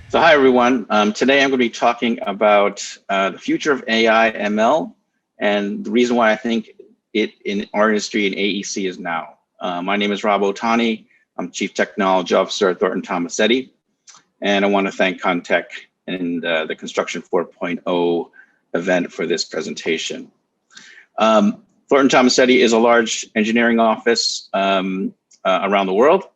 So hi, everyone. Today I'm going to be talking about the future of AI ML and the reason why I think it in our industry in AEC is now. My name is Rob Otani. I'm Chief Technology Officer at Thornton Tomasetti. And I want to thank ConTech and the Construction 4.0 event for this presentation. Thornton Tomasetti is a large engineering office around the world.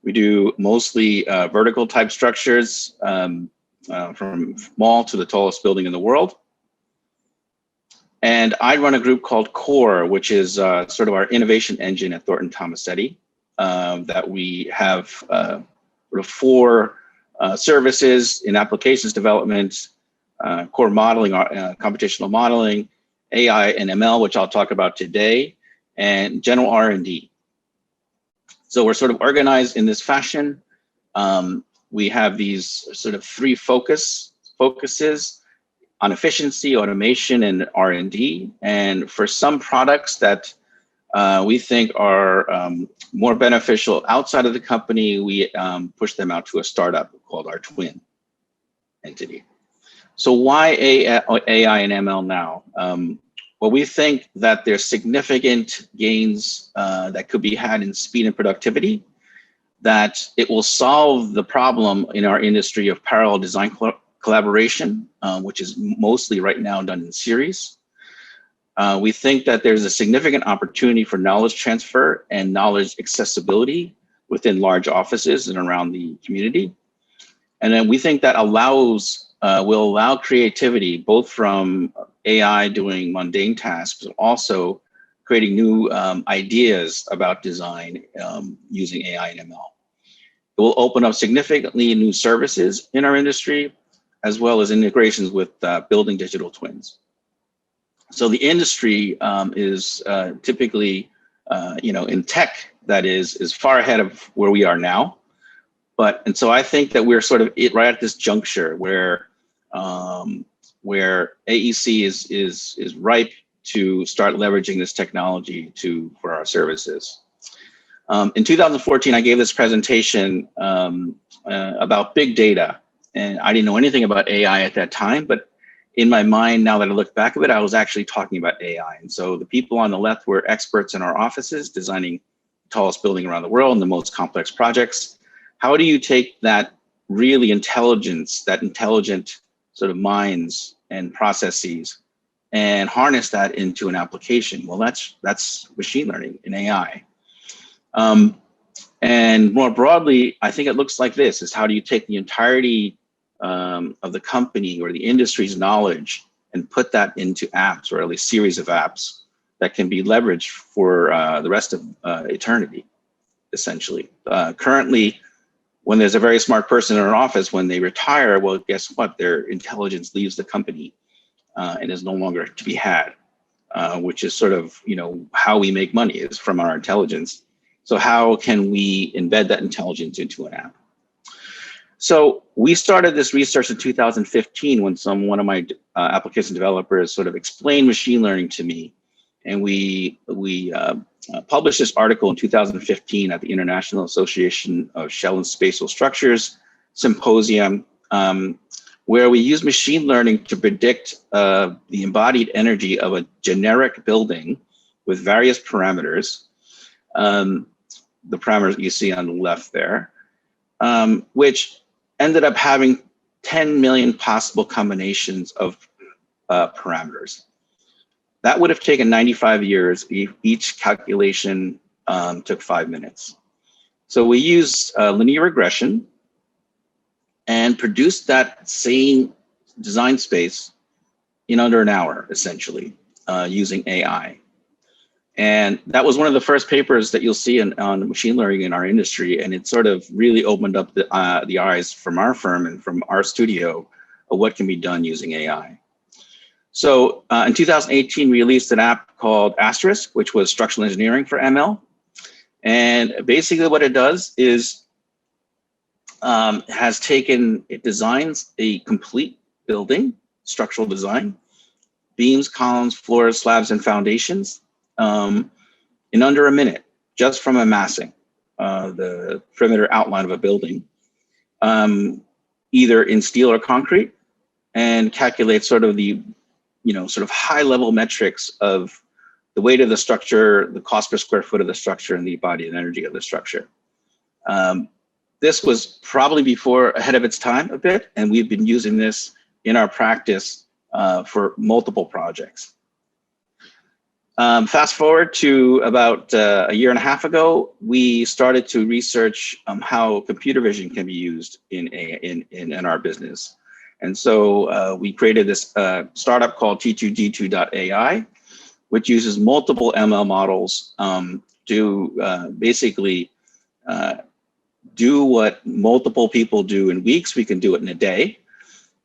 We do mostly vertical type structures from small to the tallest building in the world. And I run a group called CORE, which is sort of our innovation engine at Thornton Tomasetti, that we have sort of four services in applications development, core modeling, computational modeling, AI and ML, which I'll talk about today, and general R&D. So we're sort of organized in this fashion. We have these sort of three focuses on efficiency, automation, and R&D. And for some products that we think are more beneficial outside of the company, we push them out to a startup called our TTWiiN entity. So why AI and ML now? Well, we think that there's significant gains that could be had in speed and productivity, that it will solve the problem in our industry of parallel design collaboration, which is mostly right now done in series. We think that there's a significant opportunity for knowledge transfer and knowledge accessibility within large offices and around the community. And then we think that will allow creativity, both from AI doing mundane tasks, but also creating new ideas about design using AI and ML. It will open up significantly new services in our industry, as well as integrations with building digital twins. So the industry is typically, in tech, that is far ahead of where we are now. And so I think that we're sort of right at this juncture where AEC is ripe to start leveraging this technology for our services. In 2014, I gave this presentation about big data, and I didn't know anything about AI at that time, but in my mind, now that I look back at it, I was actually talking about AI. And so the people on the left were experts in our offices designing the tallest building around the world and the most complex projects. How do you take that really intelligence, that intelligent sort of minds and processes, and harness that into an application? Well, that's machine learning in AI. And more broadly, I think it looks like this: is how do you take the entirety of the company or the industry's knowledge and put that into apps, or at least series of apps that can be leveraged for the rest of eternity, essentially. Currently, when there's a very smart person in an office, when they retire, well, guess what? Their intelligence leaves the company and is no longer to be had, which is sort of, how we make money is from our intelligence. So how can we embed that intelligence into an app? So we started this research in 2015 when one of my application developers sort of explained machine learning to me. And we published this article in 2015 at the International Association of Shell and Spatial Structures Symposium, where we use machine learning to predict the embodied energy of a generic building with various parameters, the parameters you see on the left there, which ended up having 10 million possible combinations of parameters. That would have taken 95 years. Each calculation took 5 minutes. So we used linear regression and produced that same design space in under an hour, essentially, using AI. And that was one of the first papers that you'll see on machine learning in our industry. And it sort of really opened up the eyes from our firm and from our studio of what can be done using AI. So in 2018, we released an app called Asterisk, which was structural engineering for ML. And basically what it does is it designs a complete building, structural design, beams, columns, floors, slabs, and foundations in under a minute, just from amassing the perimeter outline of a building. either in steel or concrete, and calculate sort of the, sort of high level metrics of the weight of the structure, the cost per square foot of the structure, and the embodied energy of the structure. This was probably ahead of its time a bit, and we've been using this in our practice for multiple projects. Fast forward to about a year and a half ago, we started to research how computer vision can be used in our business. And so we created this startup called TTWiiN.ai, which uses multiple ML models to basically do what multiple people do in weeks. We can do it in a day.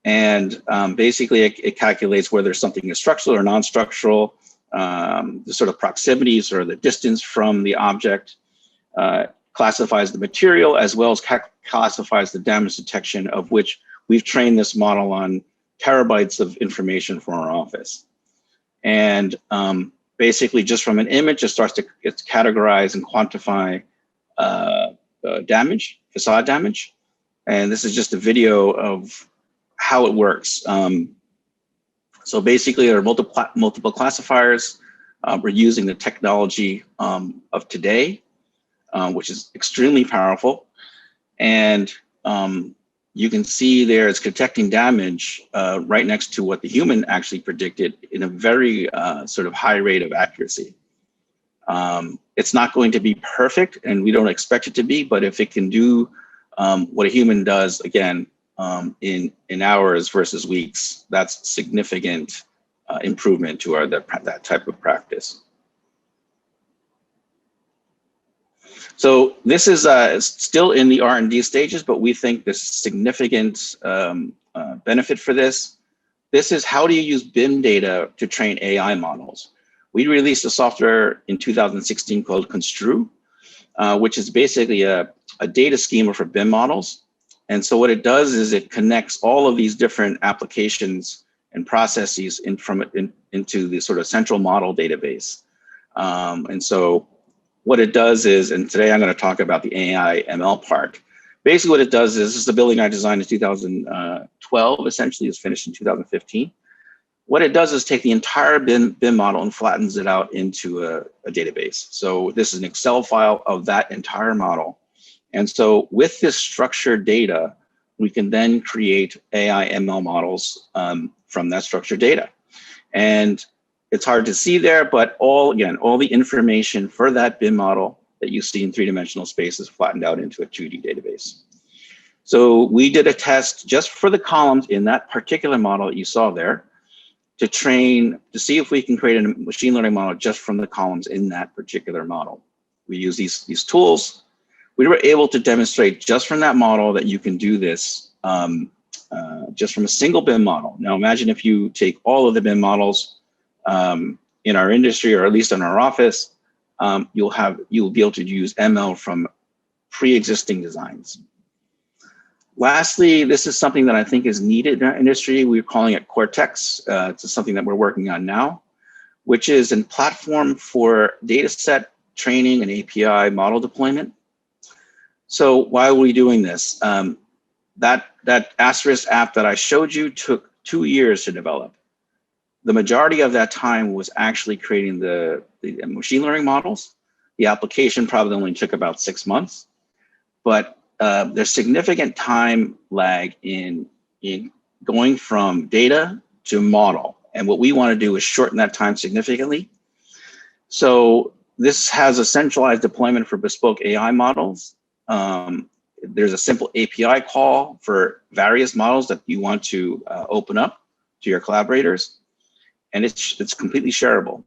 And basically it calculates whether something is structural or non-structural, the sort of proximities or the distance from the object, classifies the material, as well as classifies the damage detection, of which we've trained this model on terabytes of information for our office. And basically just from an image, it starts to categorize and quantify damage, facade damage. And this is just a video of how it works. So basically there are multiple classifiers. We're using the technology of today, which is extremely powerful. And you can see there it's detecting damage right next to what the human actually predicted in a very sort of high rate of accuracy. It's not going to be perfect, and we don't expect it to be, but if it can do what a human does, again, in hours versus weeks, that's significant improvement to that type of practice. So this is still in the R&D stages, but we think there's significant benefit for this. This is how do you use BIM data to train AI models. We released a software in 2016 called KONSTRU, which is basically a data schema for BIM models. And so what it does is it connects all of these different applications and processes into the sort of central model database. And so what it does is, and today I'm going to talk about the AI ML part. Basically what it does is, this is the building I designed in 2012, essentially is finished in 2015. What it does is take the entire BIM model and flattens it out into a database. So this is an Excel file of that entire model. And so with this structured data, we can then create AI ML models from that structured data. And it's hard to see there, but all the information for that BIM model that you see in three-dimensional space is flattened out into a 2D database. So we did a test just for the columns in that particular model that you saw there to see if we can create a machine learning model just from the columns in that particular model. We use these tools. We were able to demonstrate just from that model that you can do this just from a single BIM model. Now imagine if you take all of the BIM models in our industry, or at least in our office, you'll be able to use ML from pre-existing designs. Lastly, this is something that I think is needed in our industry. We're calling it Cortex. It's something that we're working on now, which is a platform for data set training and API model deployment. So why are we doing this? That Asterisk app that I showed you took 2 years to develop. The majority of that time was actually creating the machine learning models. The application probably only took about 6 months, but there's significant time lag in going from data to model. And what we want to do is shorten that time significantly. So this has a centralized deployment for bespoke AI models. There's a simple API call for various models that you want to open up to your collaborators, and it's completely shareable.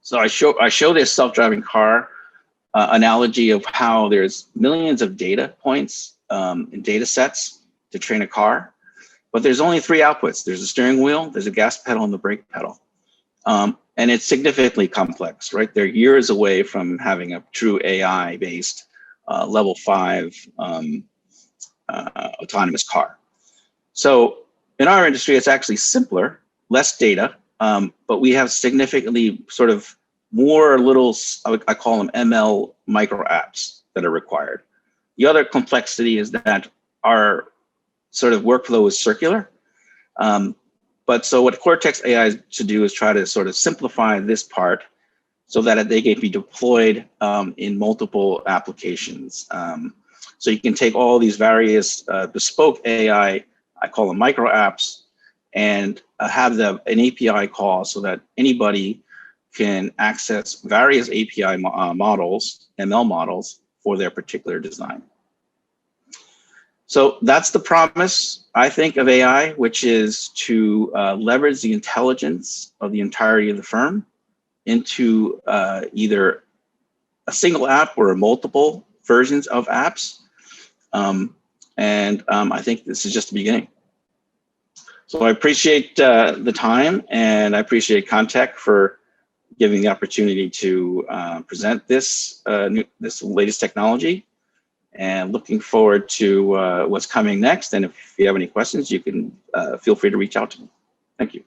So I show this self-driving car analogy of how there's millions of data points and data sets to train a car, but there's only 3 outputs. There's a steering wheel, there's a gas pedal, and the brake pedal. And it's significantly complex, right? They're years away from having a true AI-based level 5 autonomous car. So in our industry, it's actually simpler, less data, but we have significantly sort of more little, I call them ML micro apps that are required. The other complexity is that our sort of workflow is circular. But so what Cortex AI is to do is try to sort of simplify this part so that they can be deployed in multiple applications. So you can take all these various bespoke AI, I call them micro apps, and have an API call so that anybody can access various API models, ML models, for their particular design. So that's the promise, I think, of AI, which is to leverage the intelligence of the entirety of the firm into either a single app or multiple versions of apps. I think this is just the beginning. So I appreciate the time, and I appreciate ConTech for giving the opportunity to present this this latest technology, and looking forward to what's coming next. And if you have any questions, you can feel free to reach out to me. Thank you.